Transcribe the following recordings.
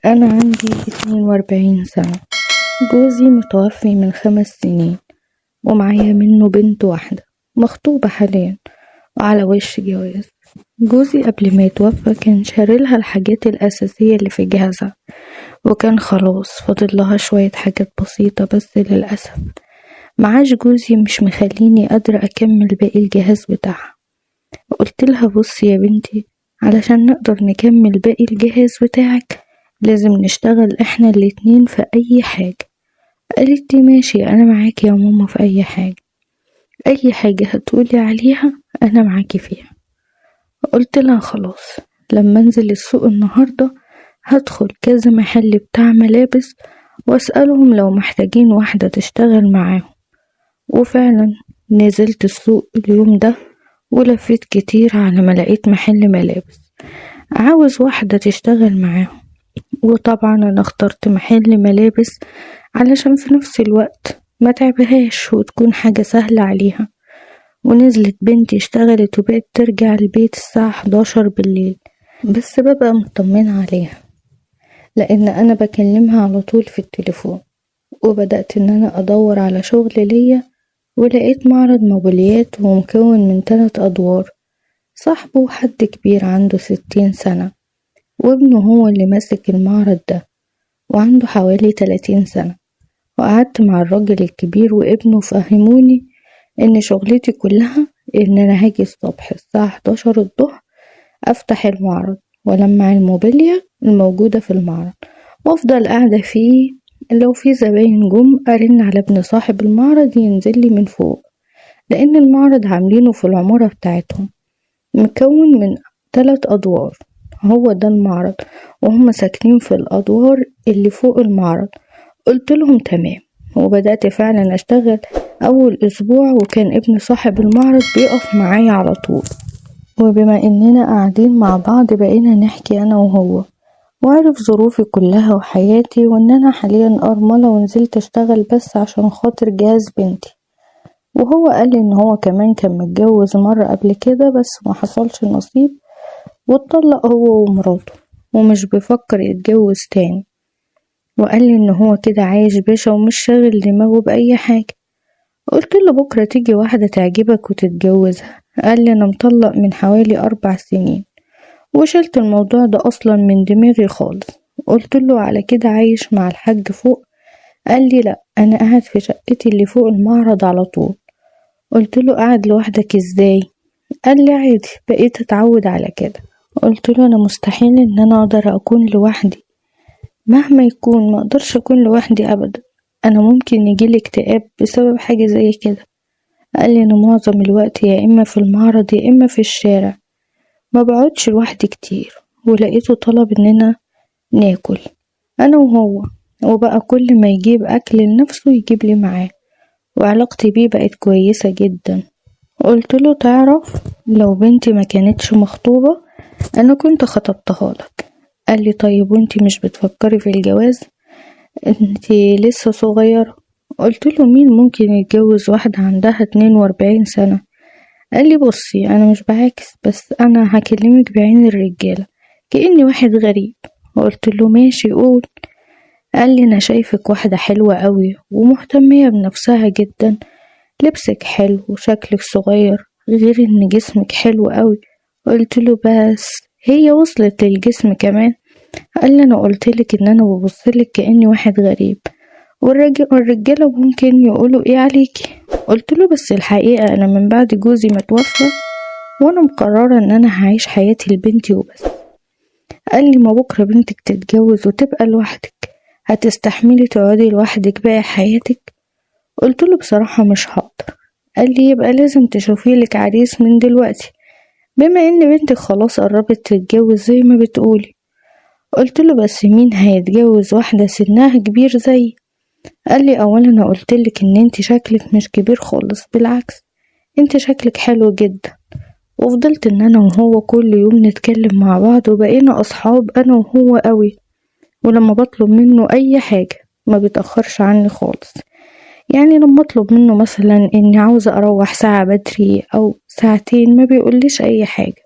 أنا عندي 42 سنة. جوزي متوفي من 5 سنين ومعايا منه بنت واحدة، مخطوبة حاليا وعلى وش جواز. جوزي قبل ما يتوفى كان شارلها الحاجات الأساسية اللي في جهازها، وكان خلاص فاضلها شوية حاجات بسيطة، بس للأسف معاش جوزي مش مخليني قادرة أكمل باقي الجهاز بتاعها. قلت لها بصي يا بنتي، علشان نقدر نكمل باقي الجهاز بتاعك لازم نشتغل احنا الاتنين في اي حاجة. قالت لي ماشي، انا معاكي يا ماما في اي حاجة، اي حاجة هتقولي عليها انا معاكي فيها. قلت لها خلاص، لما انزل السوق النهاردة هدخل كذا محل بتاع ملابس واسألهم لو محتاجين واحدة تشتغل معاهم. وفعلا نزلت السوق اليوم ده ولفيت كتير على ما لقيت محل ملابس عاوز واحدة تشتغل معاهم. وطبعا انا اخترت محل ملابس علشان في نفس الوقت ما تعبهاش وتكون حاجة سهلة عليها. ونزلت بنتي اشتغلت وبقت ترجع البيت الساعة 11 بالليل، بس ببقى مطمنة عليها لان انا بكلمها على طول في التليفون. وبدأت ان انا ادور على شغل ليا، ولقيت معرض موبيليات ومكون من 3 ادوار. صاحبه حد كبير عنده 60 سنة، وابنه هو اللي ماسك المعرض ده وعنده حوالي 30 سنة. وقعدت مع الراجل الكبير وابنه فهموني ان شغلتي كلها ان انا هاجي الصبح الساعة 11 الظهر افتح المعرض ولمع الموبيليا الموجودة في المعرض وافضل قاعدة فيه. لو في زباين جم ارن على ابن صاحب المعرض ينزل لي من فوق، لان المعرض عاملينه في العمارة بتاعتهم مكون من 3 ادوار. هو ده المعرض وهم ساكنين في الادوار اللي فوق المعرض. قلت لهم تمام، وبدأت فعلا اشتغل اول اسبوع، وكان ابن صاحب المعرض بيقف معايا على طول. وبما اننا قاعدين مع بعض بقينا نحكي انا وهو، وعرف ظروفي كلها وحياتي وان انا حاليا ارملة ونزلت اشتغل بس عشان خاطر جهاز بنتي. وهو قال لي ان هو كمان كان متجوز مرة قبل كده بس ما حصلش نصيب واتطلق هو ومراته ومش بيفكر يتجوز تاني. وقال لي ان هو كده عايش باشا ومش شاغل دماغه بأي حاجة. قلت له بكرة تيجي واحدة تعجبك وتتجوزها. قال لي انا مطلق من حوالي 4 سنين وشلت الموضوع ده اصلا من دماغي خالص. قلت له على كده عايش مع الحاج فوق؟ قال لي لا، انا قاعد في شقتي اللي فوق المعرض على طول. قلت له قاعد لوحدك ازاي؟ قال لي عادي، بقيت اتعود على كده. قلت له انا مستحيل ان انا اقدر اكون لوحدي، مهما يكون ما اقدرش اكون لوحدي ابدا، انا ممكن يجيلي اكتئاب بسبب حاجة زي كده. قال لي انا معظم الوقت يا اما في المعرض يا اما في الشارع، ما بقعدش لوحدي كتير. ولقيته طلب اننا ناكل انا وهو، وبقى كل ما يجيب اكل لنفسه يجيب لي معاه، وعلاقتي بيه بقت كويسة جدا. قلت له تعرف، لو بنتي ما كانتش مخطوبة انا كنت خطبتها لك. قال لي طيب وانتي مش بتفكري في الجواز؟ انتي لسه صغيرة. قلت له مين ممكن يتجوز واحدة عندها 42 سنة؟ قال لي بصي انا مش بعاكس، بس انا هكلمك بعين الرجالة كأني واحد غريب. قلت له ماشي قول. قال لي انا شايفك واحدة حلوة قوي ومهتمية بنفسها جدا، لبسك حلو وشكلك صغير غير ان جسمك حلو قوي. قلت له بس هي وصلت للجسم كمان؟ قال لي انا قلتلك ان انا ببصلك كأني واحد غريب، والرجالة ممكن يقولوا ايه عليكي. قلت له بس الحقيقة انا من بعد جوزي ما توفى وانا مقررة ان انا هعيش حياتي لبنتي وبس. قال لي ما بكرة بنتك تتجوز وتبقى لوحدك، هتستحملي تقعدي لوحدك باقي حياتك؟ قلت له بصراحة مش هقدر. قال لي يبقى لازم تشوفي لك عريس من دلوقتي، بما ان بنتك خلاص قربت تتجوز زي ما بتقولي. قلت له بس مين هيتجوز واحدة سنها كبير زي؟ قال لي اولا انا قلتلك ان انت شكلك مش كبير خالص، بالعكس انت شكلك حلو جدا. وفضلت ان انا وهو كل يوم نتكلم مع بعض وبقينا اصحاب انا وهو قوي. ولما بطلب منه اي حاجة ما بيتأخرش عني خالص. يعني لما اطلب منه مثلا اني عاوزة اروح ساعة بدري او ساعتين ما بيقوليش اي حاجة،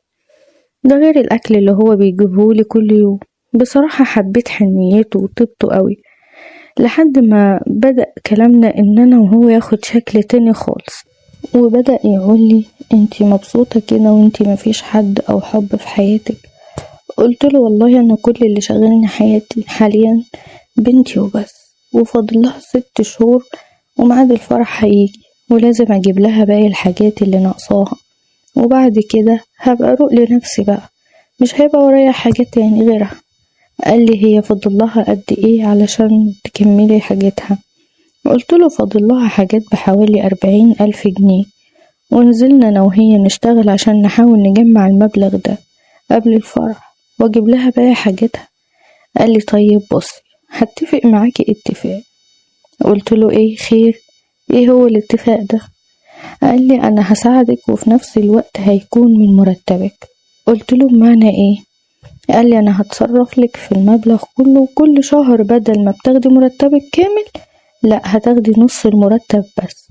ده غير الاكل اللي هو بيجيبهولي كل يوم. بصراحة حبيت حنيته وطيبته قوي، لحد ما بدأ كلامنا ان انا وهو ياخد شكل تاني خالص، وبدأ يقولي انتي مبسوطة كده وانتي مفيش حد او حب في حياتك؟ قلتله والله انا كل اللي شغلني حياتي حاليا بنتي وبس، وفاضلها 6 شهور وميعاد الفرح هيجي، ولازم اجيب لها باقي الحاجات اللي ناقصاها، وبعد كده هبقى اروق لنفسي بقى، مش هيبقى ورايا حاجات تاني غيرها. قال لي هي فاضلها قد ايه علشان تكملي حاجتها؟ قلتله فاضلها حاجات بحوالي 40,000 جنيه، ونزلنا انا وهي نشتغل عشان نحاول نجمع المبلغ ده قبل الفرح واجيب لها باقي حاجتها. قال لي طيب بصي هتفق معاكي اتفاق. قلتله ايه خير؟ ايه هو الاتفاق ده؟ قال لي انا هساعدك وفي نفس الوقت هيكون من مرتبك. قلتله بمعنى ايه؟ قال لي انا هتصرف لك في المبلغ كله، وكل شهر بدل ما بتاخدي مرتبك كامل لا هتاخدي نص المرتب بس.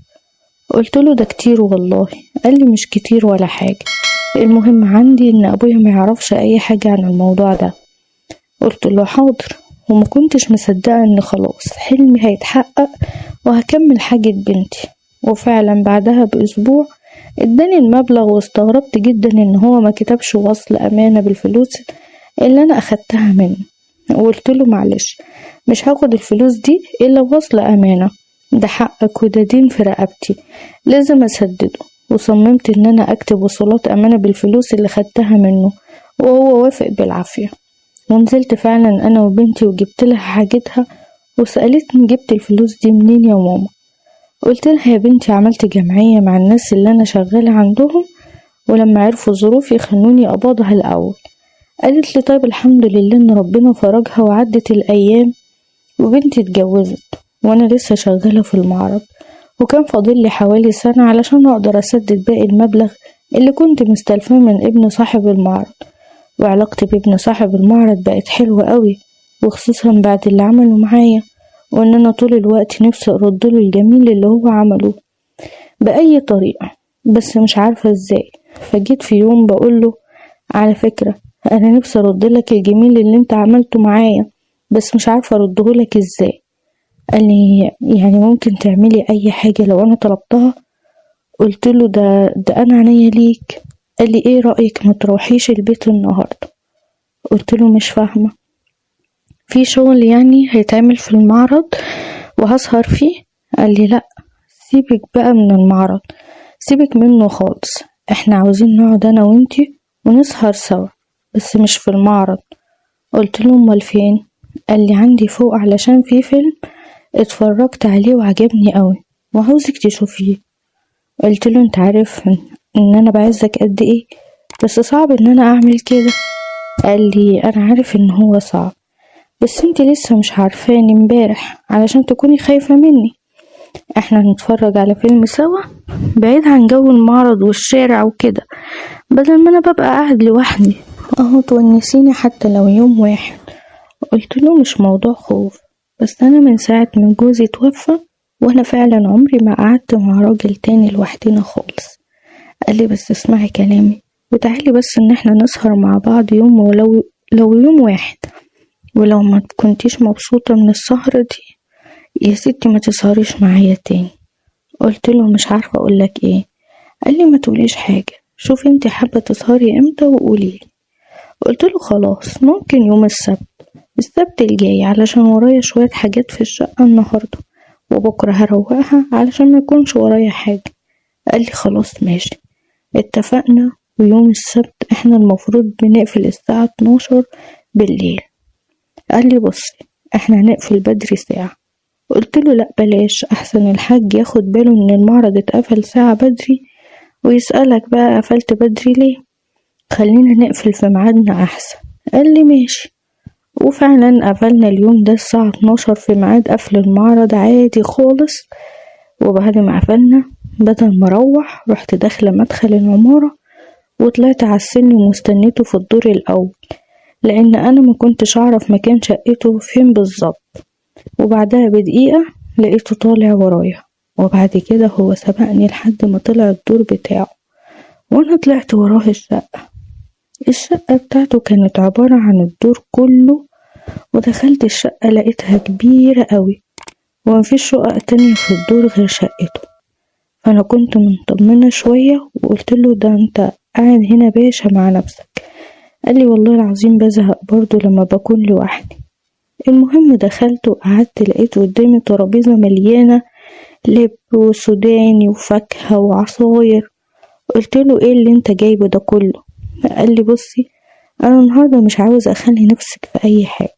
قلتله ده كتير والله. قال لي مش كتير ولا حاجة، المهم عندي ان ابويا ما يعرفش اي حاجة عن الموضوع ده. قلت له حاضر، وما كنتش مصدقة ان خلاص حلمي هيتحقق وهكمل حاجة بنتي. وفعلا بعدها بأسبوع اداني المبلغ، واستغربت جدا ان هو ما كتبش وصل امانة بالفلوس اللي انا اخدتها منه. وقلت له معلش مش هاخد الفلوس دي الا بوصل امانة، ده حقك وده دين في رقبتي لازم اسدده. وصممت ان انا اكتب وصولات امانة بالفلوس اللي خدتها منه، وهو وافق بالعافية. ونزلت فعلا انا وبنتي وجبت لها حاجتها، وسألتني جبت الفلوس دي منين يا ماما؟ قلت لها يا بنتي عملت جمعية مع الناس اللي انا شغالة عندهم، ولما عرفوا ظروفي خلوني اقبضها الاول. قالت لي طيب الحمد لله ان ربنا فرجها وعدت الايام وبنتي اتجوزت، وانا لسه شغالة في المعرض، وكان فاضل لي حوالي سنة علشان اقدر اسدد باقي المبلغ اللي كنت مستلفاه من ابن صاحب المعرض. وعلاقتي بابن صاحب المعرض بقت حلوة قوي، وخصوصا بعد اللي عمله معايا، وان انا طول الوقت نفسي ارد له الجميل اللي هو عمله بأي طريقة، بس مش عارفة ازاي. فجيت في يوم بقوله على فكرة انا نفسي ارد لك الجميل اللي انت عملته معايا، بس مش عارفة ارده لك ازاي. قال لي يعني ممكن تعملي اي حاجة لو انا طلبتها؟ قلت له ده انا عينيا ليك. قال لي ايه رأيك ما تروحيش البيت النهاردة؟ قلت له مش فاهمة. في شغل يعني هيتعمل في المعرض وهسهر فيه؟ قال لي لا سيبك بقى من المعرض، سيبك منه خالص، احنا عاوزين نقعد انا وانتي ونسهر سوا، بس مش في المعرض. قلت له امال فين؟ قال لي عندي فوق علشان في فيلم اتفرجت عليه وعجبني قوي وعاوزك تشوفيه. قلت له انت عارف ان انا بعزك قد ايه، بس صعب ان انا اعمل كده. قال لي انا عارف ان هو صعب، بس انت لسه مش عارفاني امبارح علشان تكوني خايفة مني. احنا نتفرج على فيلم سوا بعيد عن جو المعرض والشارع وكده، بدل ما انا ببقى قاعد لوحدي اهو تونسيني حتى لو يوم واحد. قلت له مش موضوع خوف، بس انا من ساعة ما جوزي توفى وانا فعلا عمري ما قعدت مع راجل تاني لوحدنا خالص. قال لي بس اسمعي كلامي وتعالي بس ان احنا نسهر مع بعض يوم، ولو يوم واحد، ولو ما كنتيش مبسوطة من السهرة دي يا ستي ما تسهريش معايا تاني. قلت له مش عارفة اقولك ايه. قال لي ما تقوليش حاجة، شوفي انت حابة تسهري امتى وقوليلي. قلت له خلاص ممكن يوم السبت الجاي علشان ورايا شوية حاجات في الشقة النهاردة، وبكرة هروقها علشان ما يكونش ورايا حاجة. قال لي خلاص ماشي اتفقنا. ويوم السبت احنا المفروض بنقفل الساعة 12 بالليل. قال لي بصي احنا هنقفل بدري ساعة. قلت له لا بلاش، احسن الحاج ياخد باله ان المعرض اتقفل ساعة بدري ويسألك بقى قفلت بدري ليه، خلينا نقفل في ميعادنا احسن. قال لي ماشي. وفعلا قفلنا اليوم ده الساعة 12 في ميعاد قفل المعرض عادي خالص. وبعد ما قفلنا بدل ما اروح رحت داخلة مدخل العمارة وطلعت على السلم ومستنيته في الدور الاول، لان انا ما كنتش اعرف مكان شقته فين بالظبط. وبعدها بدقيقة لقيته طالع ورايا، وبعد كده هو سبقني لحد ما طلع الدور بتاعه، وانا طلعت وراه الشقة بتاعته كانت عبارة عن الدور كله ودخلت الشقة لقيتها كبيرة قوي ومفيش شقق تانية في الدور غير شقته. فأنا كنت مطمنة شوية وقلتله ده انت قاعد هنا باشا مع نفسك. قالي والله العظيم بزهق برضو لما بكون لوحدي. المهم دخلت وقعدت لقيت قدامي ترابيزة مليانة لب وسوداني وفاكهة وعصاير. قلتله ايه اللي انت جايبه ده كله؟ قالي بصي انا النهاردة مش عاوز اخلي نفسك في اي حاجة،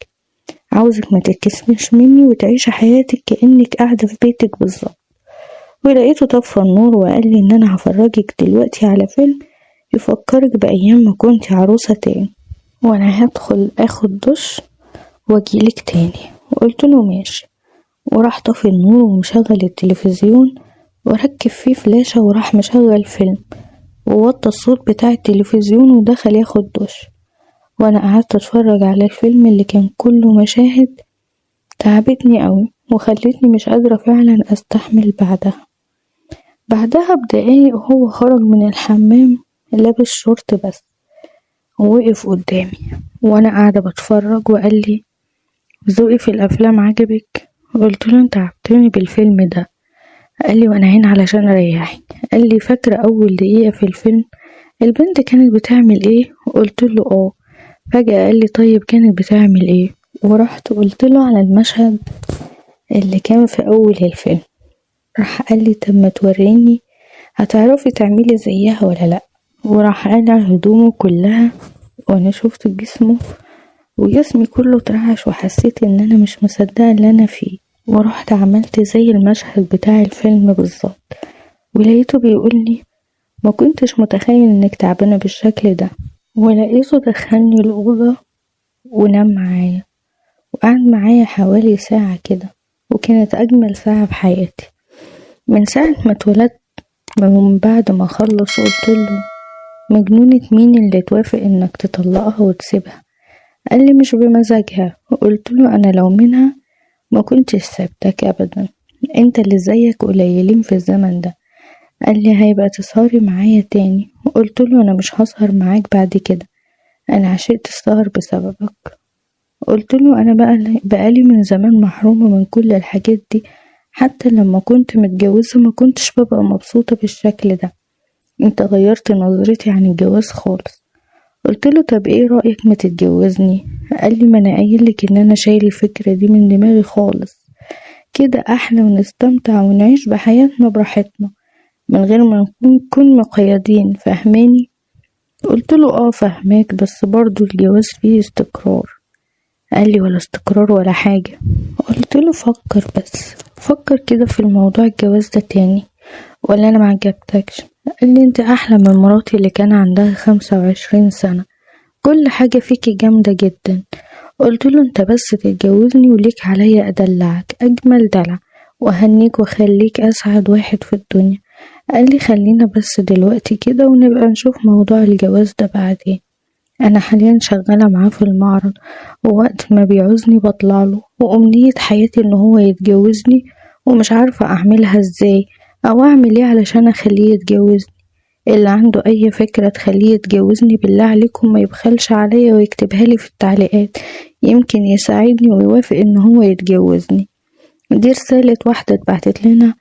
عاوزك ما تتكسفيش مني وتعيشي حياتك كأنك قاعدة في بيتك بالظبط. ولقيته طفى النور وقال لي ان انا هفرجك دلوقتي على فيلم يفكرك بايام ما كنتي عروسة تاني، وانا هدخل اخد دش واجيلك تاني. وقلت له ماشي، وراح طفي النور ومشغل التلفزيون وركب فيه فلاشة وراح مشغل فيلم ووطى الصوت بتاع التلفزيون ودخل ياخد دش. وانا قعدت اتفرج على الفيلم اللي كان كله مشاهد تعبتني قوي وخلتني مش قادرة فعلا استحمل. بعدها بدقايق هو خرج من الحمام لابس شورت بس ووقف قدامي وانا قاعدة بتفرج وقال لي ذوقي في الافلام عجبك؟ قلت له انت عبتني بالفيلم ده. قال لي وانا هنا علشان اريحك. قال لي فاكرة اول دقيقة في الفيلم البنت كانت بتعمل ايه؟ قلت له اه. فجأة قال لي طيب كانت بتعمل ايه؟ ورحت قلت له على المشهد اللي كان في اول الفيلم. راح قال لي طب ما توريني هتعرفي تعملي زيها ولا لا. وراح قلع هدومه كلها وانا شفت جسمه وجسمي كله اترعش وحسيت ان انا مش مصدقة اللي انا فيه. ورحت عملت زي المشهد بتاع الفيلم بالظبط ولقيته بيقولي ما كنتش متخيل انك تعبانة بالشكل ده. ولقيته دخلني الأوضة ونام معايا وقعد معايا حوالي ساعة كده وكانت أجمل ساعة في حياتي من ساعة ما اتولدت. من بعد ما خلص قلتله مجنونة مين اللي توافق انك تطلقها وتسيبها؟ قال لي مش بمزاجها. قلتله انا لو منها ما كنتش سابتك ابدا، انت اللي زيك قليلين في الزمن ده. قال لي هيبقى تسهري معايا تاني. قلتله انا مش هسهر معاك بعد كده، انا عشقت السهر بسببك. قلتله انا بقالي من زمان محرومة من كل الحاجات دي، حتى لما كنت متجوزة ما كنتش ببقى مبسوطة بالشكل ده، انت غيرت نظرتي عن الجواز خالص. قلتله طب ايه رأيك ما تتجوزني؟ قال لي ما انا قايلك ان انا شايل الفكرة دي من دماغي خالص، كده احلى ونستمتع ونعيش بحياتنا براحتنا من غير ما نكون مقيدين، فهماني؟ قلتله اه فهماك، بس برضو الجواز فيه استقرار. قال لي ولا استقرار ولا حاجة. قلتله فكر كده في الموضوع الجواز ده تاني ولا انا معجبتكش؟ قال لي انت احلى من مراتي اللي كان عندها 25 سنة، كل حاجة فيكي جامدة جدا. قلتله انت بس تتجوزني وليك عليا ادلعك اجمل دلع وهنيك وخليك اسعد واحد في الدنيا. قال لي خلينا بس دلوقتي كده ونبقى نشوف موضوع الجواز ده بعدين، انا حاليا شغالة معاه في المعرض ووقت ما بيعوزني بطلعله، وامنية حياتي ان هو يتجوزني ومش عارفة اعملها ازاي او اعمل ايه علشان اخليه يتجوزني. اللي عنده اي فكرة تخليه يتجوزني بالله عليكم ما يبخلش عليا ويكتبها لي في التعليقات، يمكن يساعدني ويوافق ان هو يتجوزني. دي رسالة واحدة اتبعتت لنا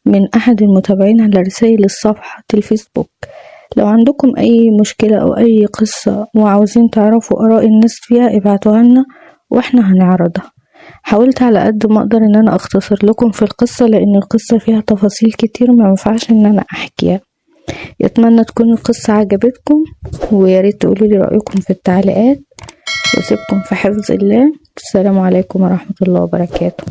من احد المتابعين على رسائل الصفحة الفيسبوك. لو عندكم اي مشكلة او اي قصة وعاوزين تعرفوا اراء الناس فيها ابعتوها لنا واحنا هنعرضها. حاولت على قد ما اقدر ان انا اختصر لكم في القصة لان القصة فيها تفاصيل كتير ما ينفعش ان انا احكيها. يتمنى تكون القصة عجبتكم وياريت تقولوا لي رأيكم في التعليقات، وسيبكم في حفظ الله. السلام عليكم ورحمة الله وبركاته.